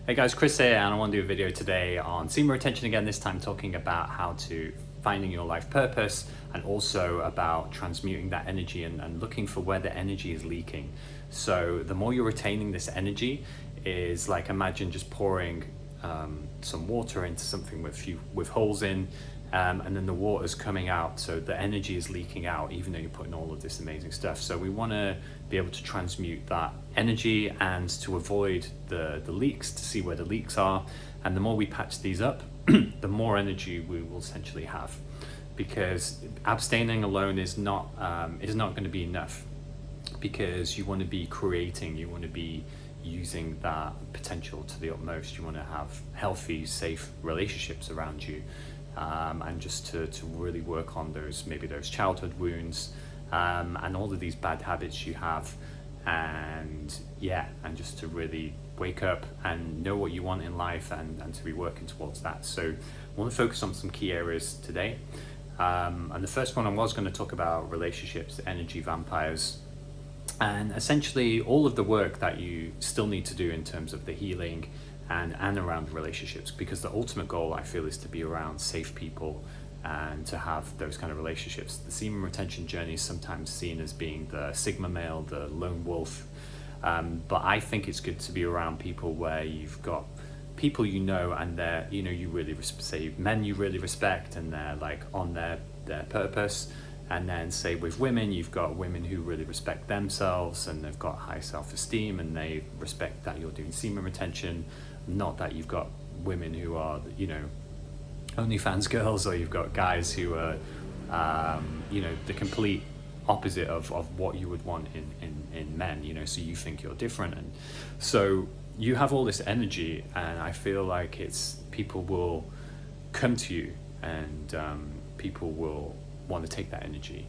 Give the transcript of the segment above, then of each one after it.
Hey guys, Chris here, and I want to do a video today on semen retention again, this time talking about how to finding your life purpose and also about transmuting that energy and looking for where the energy is leaking. So the more you're retaining this energy is like, imagine just pouring some water into something with holes in, and then the water's coming out, so the energy is leaking out even though you're putting all of this amazing stuff. So we want to be able to transmute that energy and to avoid the leaks, to see where the leaks are. And the more we patch these up, the more energy we will essentially have, because abstaining alone is not going to be enough, because you want to be creating, you want to be using that potential to the utmost. You want to have healthy, safe relationships around you, and just to really work on maybe those childhood wounds, and all of these bad habits you have, and just to really wake up and know what you want in life, and to be working towards that. So I want to focus on some key areas today, and the first one I was going to talk about relationships, energy vampires, and essentially all of the work that you still need to do in terms of the healing and around relationships, because the ultimate goal, I feel, is to be around safe people and to have those kind of relationships. The semen retention journey is sometimes seen as being the sigma male, the lone wolf, but I think it's good to be around people where you've got people and they're, you really say men you really respect, and they're like on their purpose. And then say with women, you've got women who really respect themselves and they've got high self-esteem and they respect that you're doing semen retention. Not that you've got women who are, OnlyFans girls, or you've got guys who are, the complete opposite of what you would want in men, so you think you're different. And so you have all this energy, and I feel like people will come to you, and people will want to take that energy,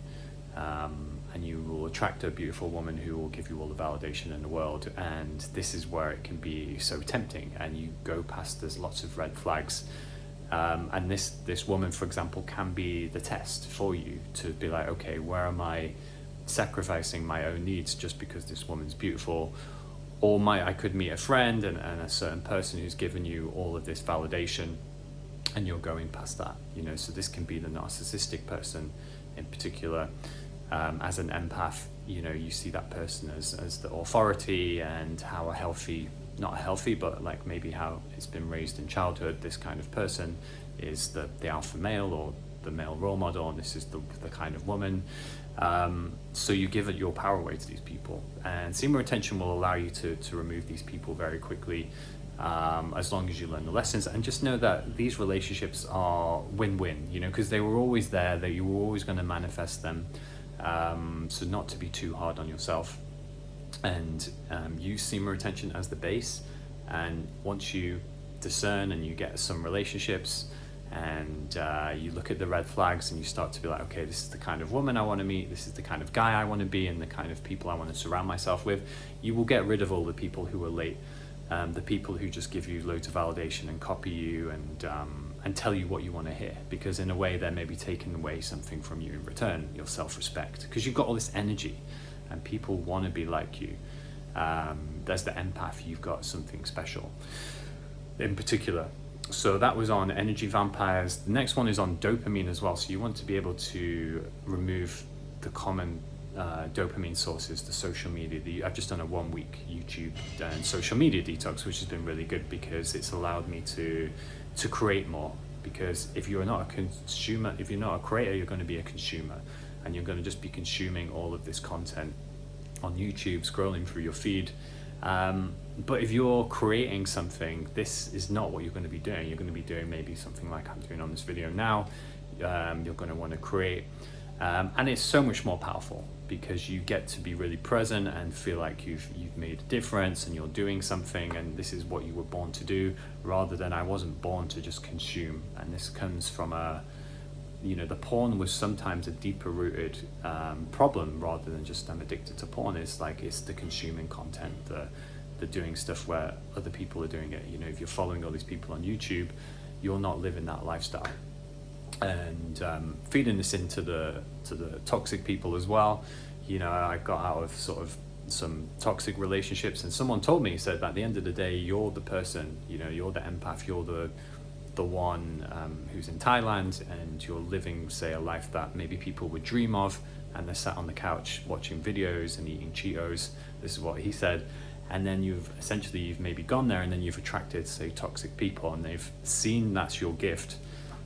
and you will attract a beautiful woman who will give you all the validation in the world. And this is where it can be so tempting, and you go past, there's lots of red flags, and this woman, for example, can be the test for you to be like, okay, where am I sacrificing my own needs just because this woman's beautiful? Or I could meet a friend and a certain person who's given you all of this validation, and you're going past that, so this can be the narcissistic person in particular. As an empath, you see that person as the authority, and how not healthy, but like maybe how it's been raised in childhood. This kind of person is the alpha male or the male role model, and this is the kind of woman. So you give your power away to these people, and semen retention will allow you to remove these people very quickly, as long as you learn the lessons, and just know that these relationships are win-win, because they were always there, that you were always going to manifest them. So not to be too hard on yourself, and use semen retention as the base. And once you discern and you get some relationships, and you look at the red flags, and you start to be like, okay, this is the kind of woman I want to meet, this is the kind of guy I want to be, and the kind of people I want to surround myself with, you will get rid of all the people who are late. The people who just give you loads of validation and copy you and tell you what you want to hear, because in a way they're maybe taking away something from you in return, your self-respect, because you've got all this energy and people want to be like you. There's the empath, you've got something special in particular. So that was on energy vampires. The next one is on dopamine as well. So you want to be able to remove the common dopamine sources, the social media. I've just done a 1-week YouTube and social media detox, which has been really good, because it's allowed me to create more. Because if you're not a consumer, if you're not a creator, you're going to be a consumer, and you're going to just be consuming all of this content on YouTube, scrolling through your feed. But if you're creating something, this is not what you're going to be doing. You're going to be doing maybe something like I'm doing on this video now. You're going to want to create, and it's so much more powerful, because you get to be really present and feel like you've made a difference and you're doing something, and this is what you were born to do, rather than I wasn't born to just consume. And this comes from the porn was sometimes a deeper rooted problem, rather than just I'm addicted to porn. It's the consuming content, the doing stuff where other people are doing it. If you're following all these people on YouTube, you're not living that lifestyle. And feeding this into the toxic people as well. I got out of sort of some toxic relationships, and someone told me, said, at the end of the day, you're the person, you're the empath, you're the one who's in Thailand, and you're living, say, a life that maybe people would dream of, and they're sat on the couch watching videos and eating Cheetos. This is what he said. And then you've maybe gone there, and then you've attracted, say, toxic people, and they've seen that's your gift.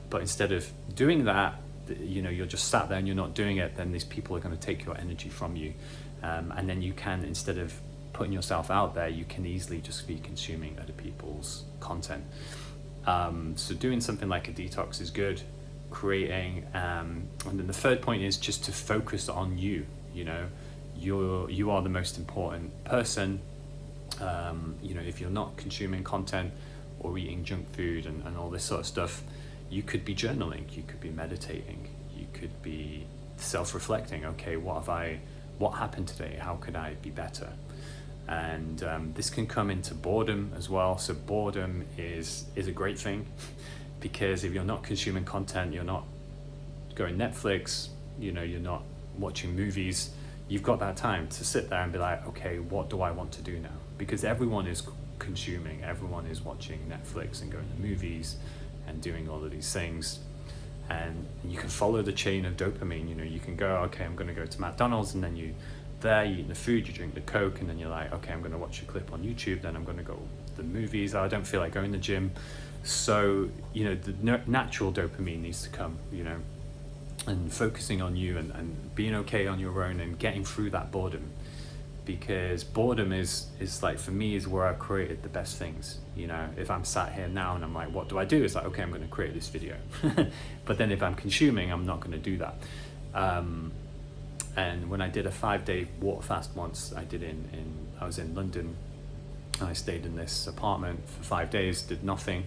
But instead of doing that, you're just sat there and you're not doing it, then these people are going to take your energy from you. And then you can, instead of putting yourself out there, you can easily just be consuming other people's content. So doing something like a detox is good. Creating, and then the third point is just to focus on you. You are the most important person. If you're not consuming content or eating junk food and all this sort of stuff, you could be journaling, you could be meditating, you could be self-reflecting. Okay, what happened today? How could I be better? And this can come into boredom as well. So boredom is a great thing, because if you're not consuming content, you're not going Netflix, you're not watching movies, you've got that time to sit there and be like, okay, what do I want to do now? Because everyone is consuming, everyone is watching Netflix and going to movies and doing all of these things. And you can follow the chain of dopamine. You can go, okay, I'm going to go to McDonald's, and then you eat the food, you drink the Coke, and then you're like, okay, I'm going to watch a clip on YouTube, then I'm going to go to the movies. I don't feel like going to the gym. So, the natural dopamine needs to come, and focusing on you and being okay on your own and getting through that boredom. Because boredom is like, for me, is where I've created the best things. If I'm sat here now and I'm like, what do I do? It's like, okay, I'm going to create this video. But then if I'm consuming, I'm not going to do that. And when I did a 5-day water fast once, I was in London, and I stayed in this apartment for 5 days, did nothing.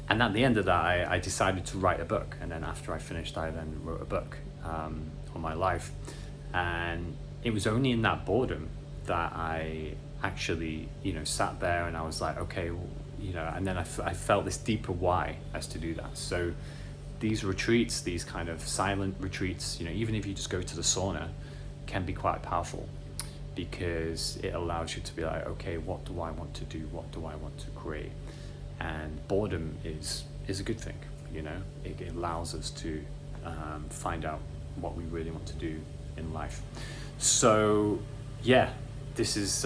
And at the end of that, I decided to write a book. And then after I finished, I then wrote a book on my life. And it was only in that boredom that I actually, sat there and I was like, okay, and then I felt this deeper why as to do that. So these retreats, these kind of silent retreats, even if you just go to the sauna, can be quite powerful, because it allows you to be like, okay, what do I want to do? What do I want to create? And boredom is a good thing. It allows us to find out what we really want to do in life. So yeah, this is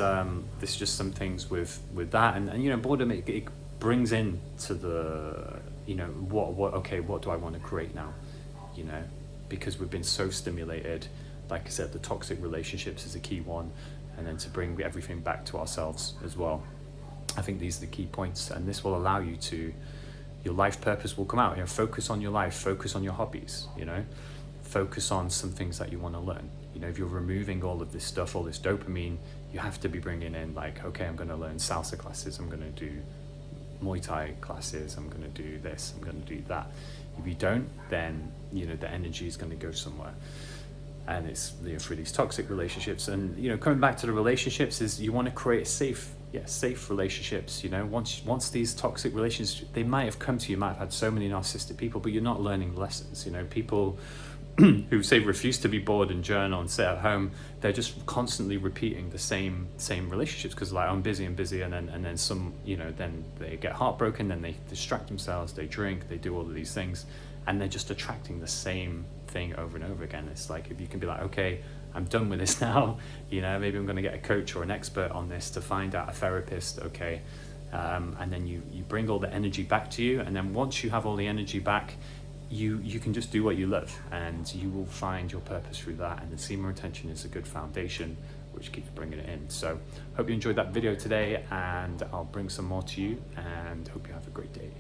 just some things with that, and boredom, it brings in to the what do I want to create now, because we've been so stimulated. Like I said, the toxic relationships is a key one, and then to bring everything back to ourselves as well. I think these are the key points, and this will allow you to, your life purpose will come out. Focus on your life, focus on your hobbies, focus on some things that you want to learn. If you're removing all of this stuff, all this dopamine, you have to be bringing in, like, okay, I'm going to learn salsa classes, I'm going to do Muay Thai classes, I'm going to do this, I'm going to do that. If you don't, then the energy is going to go somewhere, and it's through these toxic relationships. And coming back to the relationships, is you want to create safe relationships. Once these toxic relationships, they might have come to you, might have had so many narcissistic people, but you're not learning lessons. People who say refuse to be bored and journal and sit at home, they're just constantly repeating the same relationships, because like, I'm busy and then some, then they get heartbroken, then they distract themselves, they drink, they do all of these things, and they're just attracting the same thing over and over again. It's like, if you can be like, okay, I'm done with this now, maybe I'm going to get a coach or an expert on this, to find out a therapist, okay, and then you bring all the energy back to you, and then once you have all the energy back, you can just do what you love, and you will find your purpose through that. And the Semen retention is a good foundation which keeps bringing it in. So hope you enjoyed that video today, and I'll bring some more to you, and hope you have a great day.